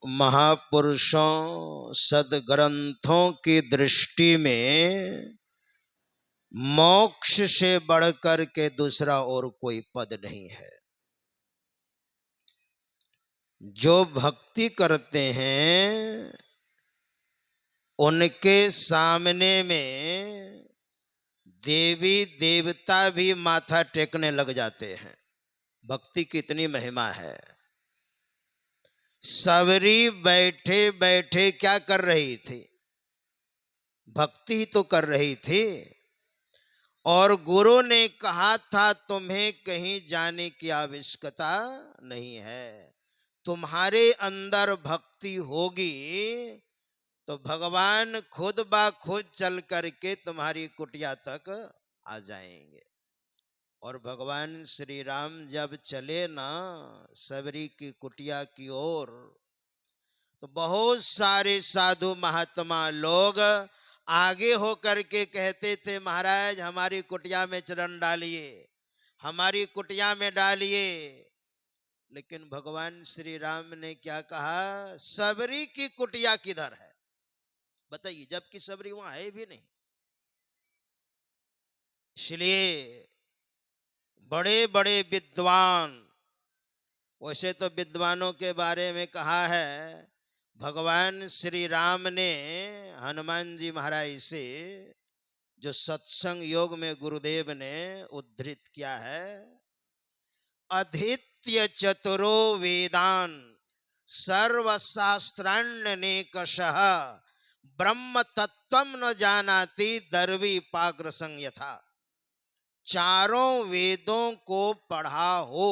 महापुरुषों सदग्रंथों की दृष्टि में मोक्ष से बढ़कर के दूसरा और कोई पद नहीं है। जो भक्ति करते हैं उनके सामने में देवी देवता भी माथा टेकने लग जाते हैं। भक्ति की इतनी महिमा है। सबरी बैठे बैठे क्या कर रही थी? भक्ति तो कर रही थी। और गुरु ने कहा था तुम्हें कहीं जाने की आवश्यकता नहीं है। तुम्हारे अंदर भक्ति होगी तो भगवान खुद ब खुद चल करके तुम्हारी कुटिया तक आ जाएंगे। और भगवान श्री राम जब चले ना सबरी की कुटिया की ओर, तो बहुत सारे साधु महात्मा लोग आगे होकर के कहते थे, महाराज हमारी कुटिया में चरण डालिए, हमारी कुटिया में डालिए। लेकिन भगवान श्री राम ने क्या कहा? सबरी की कुटिया किधर है बताइए, जबकि सबरी वहां है भी नहीं। इसलिए बड़े बड़े विद्वान, वैसे तो विद्वानों के बारे में कहा है, भगवान श्री राम ने हनुमान जी महाराज से जो सत्संग योग में गुरुदेव ने उद्धृत किया है, अधीत्य चतुरो वेदान सर्वशास्त्राण्यनेकशः ब्रह्म तत्वम न जानाति दर्वी पाग्र संयथा। चारों वेदों को पढ़ा हो,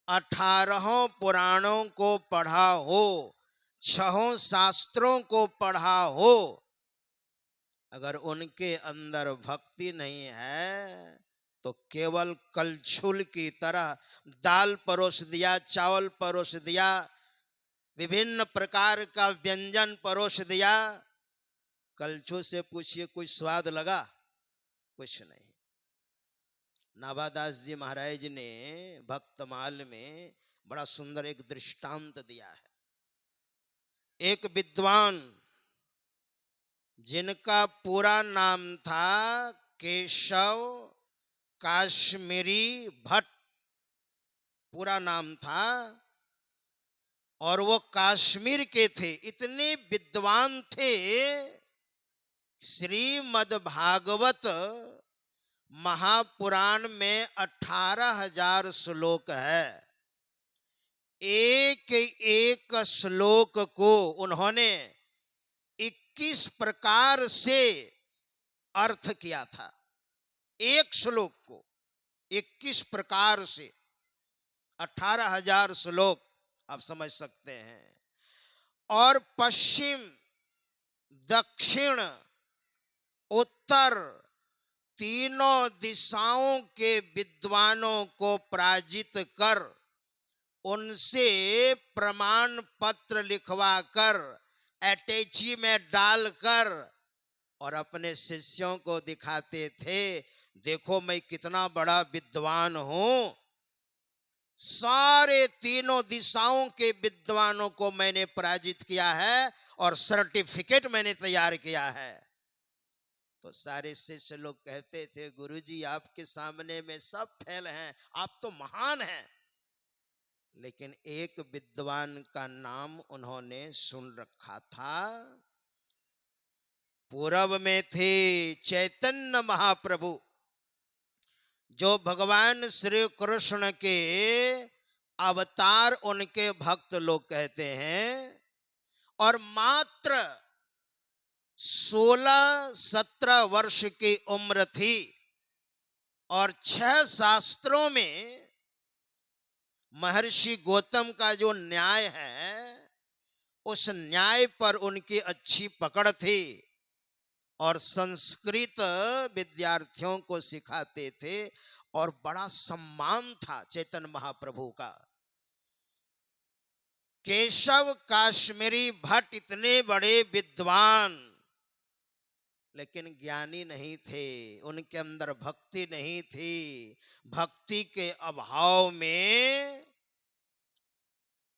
18 पुराणों को पढ़ा हो, 6 शास्त्रों को पढ़ा हो, अगर उनके अंदर भक्ति नहीं है तो केवल कलछुल की तरह दाल परोस दिया, चावल परोस दिया, विभिन्न प्रकार का व्यंजन परोस दिया, कलछुल से पूछिए कुछ स्वाद लगा? कुछ नहीं। नाभादास जी महाराज ने भक्तमाल में बड़ा सुंदर एक दृष्टांत दिया है। एक विद्वान जिनका पूरा नाम था केशव काश्मीरी भट्ट, पूरा नाम था, और वो कश्मीर के थे। इतने विद्वान थे, श्रीमद् भागवत महापुराण में 18,000 श्लोक है। एक एक श्लोक को उन्होंने 21 प्रकार से अर्थ किया था। एक श्लोक को 21 प्रकार से, 18,000 श्लोक, आप समझ सकते हैं। और पश्चिम दक्षिण उत्तर तीनों दिशाओं के विद्वानों को पराजित कर उनसे प्रमाण पत्र लिखवा कर अटैची में डालकर और अपने शिष्यों को दिखाते थे, देखो मैं कितना बड़ा विद्वान हूं, सारे तीनों दिशाओं के विद्वानों को मैंने पराजित किया है और सर्टिफिकेट मैंने तैयार किया है। तो सारे शिष्य लोग कहते थे, गुरुजी आपके सामने में सब फेल हैं, आप तो महान हैं। लेकिन एक विद्वान का नाम उन्होंने सुन रखा था। पूरब में थे चैतन्य महाप्रभु, जो भगवान श्री कृष्ण के अवतार उनके भक्त लोग कहते हैं, और मात्र 16-17 वर्ष की उम्र थी, और 6 शास्त्रों में महर्षि गौतम का जो न्याय है उस न्याय पर उनकी अच्छी पकड़ थी, और संस्कृत विद्यार्थियों को सिखाते थे, और बड़ा सम्मान था चैतन्य महाप्रभु का। केशव काश्मीरी भट्ट इतने बड़े विद्वान, लेकिन ज्ञानी नहीं थे, उनके अंदर भक्ति नहीं थी। भक्ति के अभाव में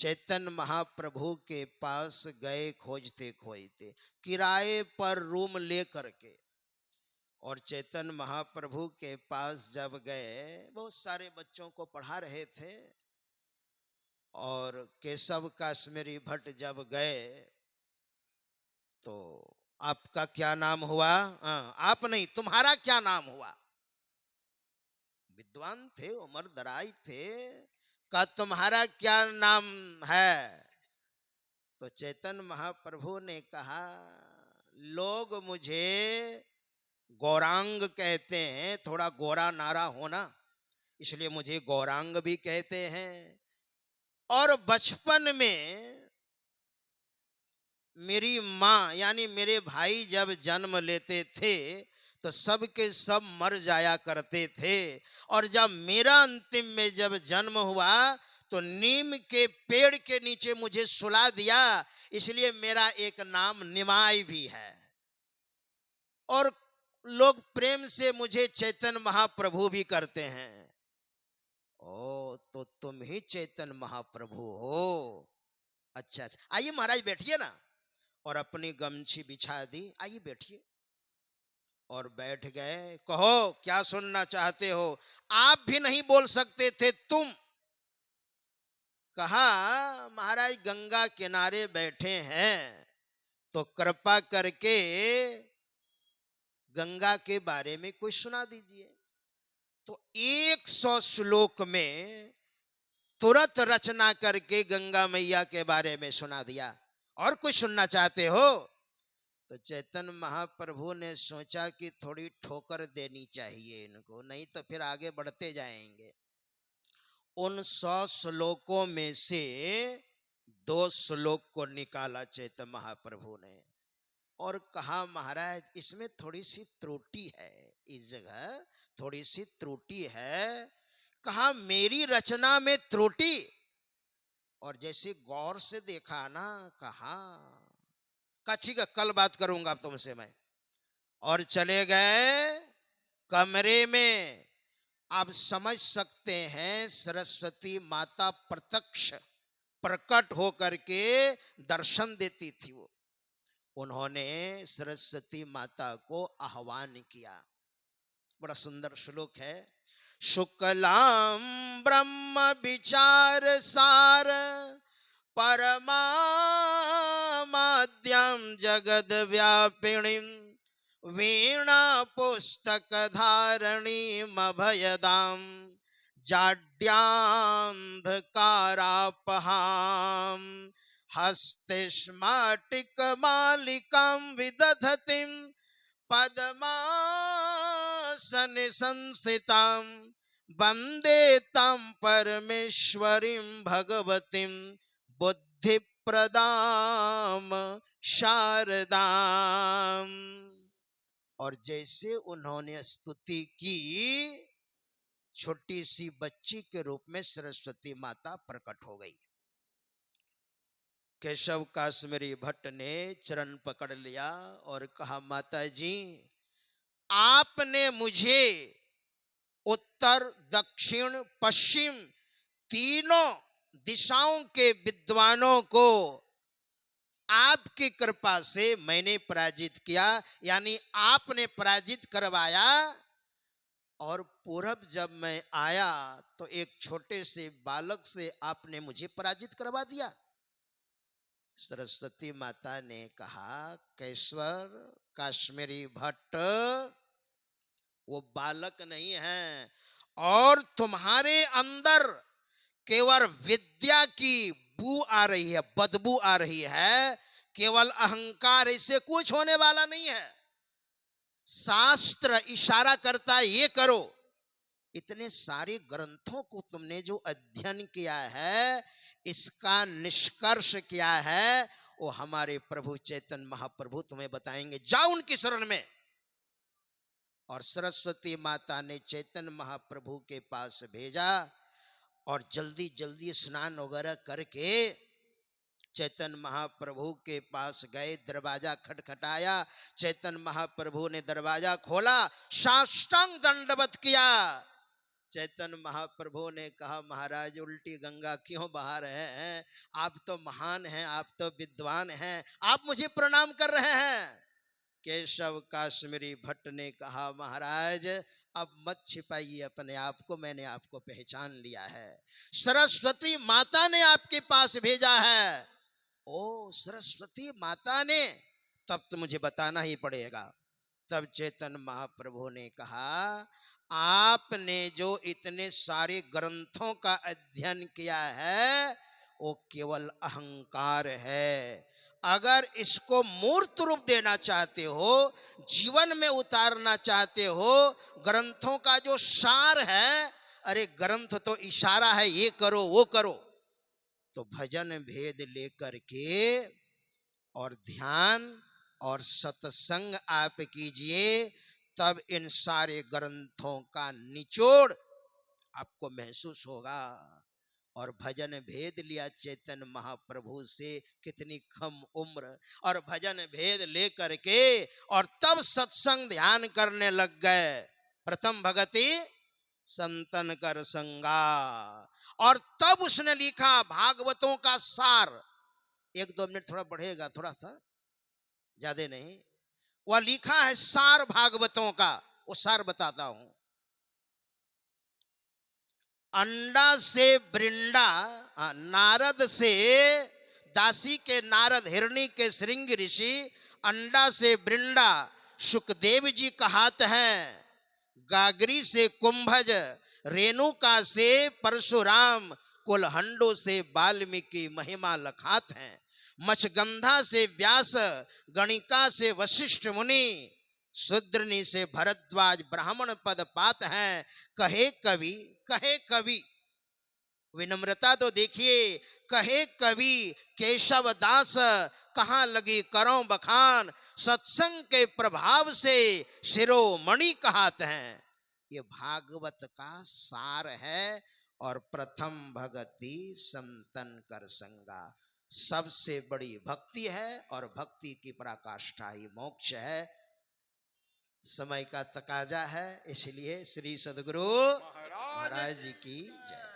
चैतन्य महाप्रभु के पास गए खोजते खोजते, किराए पर रूम ले करके। और चैतन्य महाप्रभु के पास जब गए, बहुत सारे बच्चों को पढ़ा रहे थे, और केशव काश्मीरी भट्ट जब गए तो आपका क्या नाम हुआ? आप नहीं, तुम्हारा क्या नाम हुआ? विद्वान थे, उम्र दराज थे, का तुम्हारा क्या नाम है? तो चैतन्य महाप्रभु ने कहा, लोग मुझे गौरांग कहते हैं, थोड़ा गोरा नारा होना, इसलिए मुझे गौरांग भी कहते हैं। और बचपन में मेरी माँ यानी मेरे भाई जब जन्म लेते थे तो सब के सब मर जाया करते थे, और जब मेरा अंतिम में जब जन्म हुआ तो नीम के पेड़ के नीचे मुझे सुला दिया, इसलिए मेरा एक नाम निमाई भी है। और लोग प्रेम से मुझे चैतन्य महाप्रभु भी करते हैं। ओ, तो तुम ही चैतन्य महाप्रभु हो? अच्छा अच्छा, आइए महाराज बैठिए ना। और अपनी गमछी बिछा दी, आइए बैठिए। और बैठ गए। कहो क्या सुनना चाहते हो? आप भी नहीं बोल सकते थे, तुम। कहा महाराज गंगा किनारे बैठे हैं तो कृपा करके गंगा के बारे में कुछ सुना दीजिए। तो 100 श्लोक में तुरंत रचना करके गंगा मैया के बारे में सुना दिया। और कुछ सुनना चाहते हो? तो चैतन्य महाप्रभु ने सोचा कि थोड़ी ठोकर देनी चाहिए इनको, नहीं तो फिर आगे बढ़ते जाएंगे। उन 100 श्लोकों में से 2 श्लोक को निकाला चैतन्य महाप्रभु ने और कहा महाराज इसमें थोड़ी सी त्रुटि है, इस जगह थोड़ी सी त्रुटि है। कहा मेरी रचना में त्रुटि? और जैसे गौर से देखा ना, कहा ठीक है कल बात करूंगा अब तुमसे मैं। और चले गए कमरे में। आप समझ सकते हैं सरस्वती माता प्रत्यक्ष प्रकट होकर के दर्शन देती थी। वो उन्होंने सरस्वती माता को आह्वान किया। बड़ा सुंदर श्लोक है। शुक्लाम ब्रह्म विचार सार परमाद्यम जगद व्यापिणी वीणा पुस्तक धारणी अभयदाम जाड्यान्धकारापहाम हस्तिस्माटिक मालिकां विदधतिं पद्मासन संस्थितां वंदे तां परमेश्वरीं भगवतीं बुद्धि प्रदाम शारदाम। और जैसे उन्होंने स्तुति की, छोटी सी बच्ची के रूप में सरस्वती माता प्रकट हो गई। केशव काश्मीरी भट्ट ने चरण पकड़ लिया और कहा माता जी आपने मुझे उत्तर दक्षिण पश्चिम तीनों दिशाओं के विद्वानों को आपकी कृपा से मैंने पराजित किया, यानी आपने पराजित करवाया। और पूरब जब मैं आया तो एक छोटे से बालक से आपने मुझे पराजित करवा दिया। सरस्वती माता ने कहा केशवर काश्मीरी भट्ट वो बालक नहीं है, और तुम्हारे अंदर केवल विद्या की बू आ रही है, बदबू आ रही है, केवल अहंकार, इससे कुछ होने वाला नहीं है। शास्त्र इशारा करता है ये करो। इतने सारे ग्रंथों को तुमने जो अध्ययन किया है, इसका निष्कर्ष क्या है वो हमारे प्रभु चैतन्य महाप्रभु तुम्हें बताएंगे। जाओ उनकी शरण में। और सरस्वती माता ने चैतन्य महाप्रभु के पास भेजा और जल्दी जल्दी स्नान वगैरह करके चैतन्य महाप्रभु के पास गए। दरवाजा खटखटाया, चैतन्य महाप्रभु ने दरवाजा खोला, साष्टांग दंडवत किया। चैतन्य महाप्रभु ने कहा, महाराज उल्टी गंगा क्यों बहा रहे हैं? आप तो महान हैं, आप तो विद्वान हैं, आप मुझे प्रणाम कर रहे हैं। केशव काश्मीरी भट्ट ने कहा, महाराज अब मत छिपाइए अपने आप को, मैंने आपको पहचान लिया है। सरस्वती माता ने आपके पास भेजा है। ओ, सरस्वती माता ने? तब तो मुझे बताना ही पड़ेगा। तब चैतन्य महाप्रभु ने कहा, आपने जो इतने सारे ग्रंथों का अध्ययन किया है वो केवल अहंकार है। अगर इसको मूर्त रूप देना चाहते हो, जीवन में उतारना चाहते हो, ग्रंथों का जो सार है, अरे ग्रंथ तो इशारा है, ये करो वो करो। तो भजन भेद लेकर के और ध्यान और सत्संग आप कीजिए, तब इन सारे ग्रंथों का निचोड़ आपको महसूस होगा। और भजन भेद लिया चैतन्य महाप्रभु से, कितनी कम उम्र, और भजन भेद लेकर के और तब सत्संग ध्यान करने लग गए। प्रथम भगति संतन कर संगा। और तब उसने लिखा भागवतों का सार। 1-2 मिनट थोड़ा बढ़ेगा, थोड़ा सा, ज्यादा नहीं। वह लिखा है सार भागवतों का, वो सार बताता हूं। अंडा से वृंदा, नारद से दासी के नारद, हिरणी के श्रृंग ऋषि, अंडा से वृंदा सुखदेव जी कहाते हैं। गागरी से कुंभज, रेणुका से परशुराम, कुलहंडो से वाल्मीकि महिमा लखात हैं। मछगंधा से व्यास, गणिका से वशिष्ठ मुनि, शूद्रनी से भरद्वाज ब्राह्मण पद पात हैं। कहे कवि, विनम्रता तो देखिए, कहे कवि केशव दास, कहाँ लगी करो बखान, सत्संग के प्रभाव से शिरोमणि कहाते हैं। ये भागवत का सार है। और प्रथम भगति संतन कर संगा, सबसे बड़ी भक्ति है, और भक्ति की पराकाष्ठा ही मोक्ष है। समय का तकाजा है, इसलिए श्री सद्गुरु महाराज जी की जय।